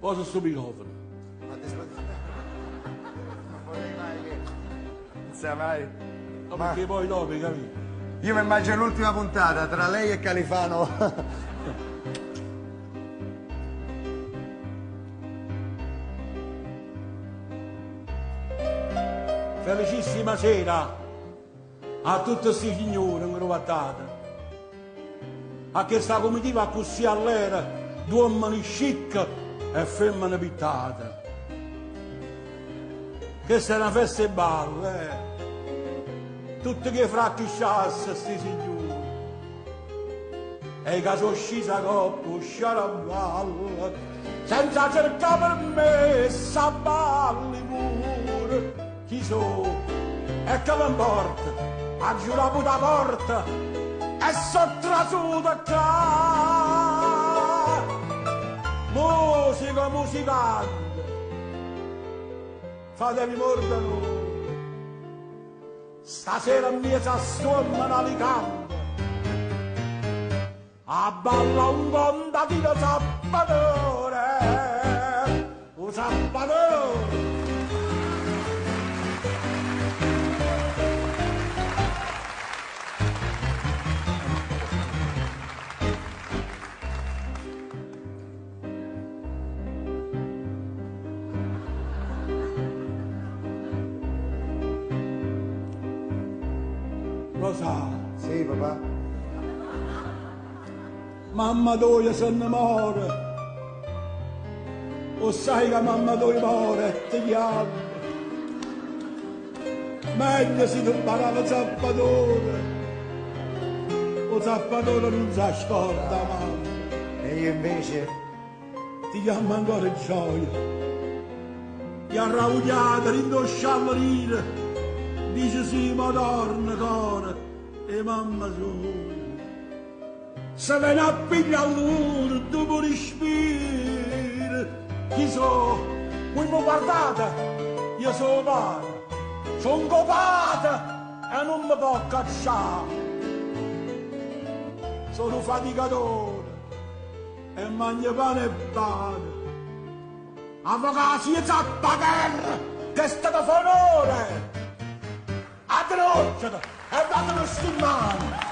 Posa sto microfono. Ma non vorrei mai che... Non sai mai... No, perché poi dopo, capito? Io mi immagino l'ultima puntata tra lei e Califano. Felicissima sera a tutti questi signori ingrovattati, a questa comitiva così all'era di uomini chic e femmine pittate. Questa è una festa e ballo, tutti che fracchi sciassa sti signori, e che sono scesi a coppa, sciaraballo, senza cercare permesso a balli pure. Chi sono? E che mi importa? Ha giurato da porta e sono trasuto qua. Musica, musicante, fatevi mordere. Stasera mi si suona Alicante, a balla un contadino zappatore, un zappatore. Lo sa? Sì, papà. Mamma tua se ne muore, o sai che mamma tua muore e ti chiama. Meglio se tu imparava il zappatore, o zappatore non si scorda mamma. E io invece? Ti chiama ancora gioia, ti ha raugliato, rindosciato rire, dice sì, madonna cara, e mamma sua. Se viene a pigliare l'uno, dopo respiro, chi so, voi mi guardate, io sono padre, sono copata e non mi può cacciare. Sono faticatore e mangio pane e pane. Avvocati e zappaguerra, che è stato onore. A troccia e vado a stimare.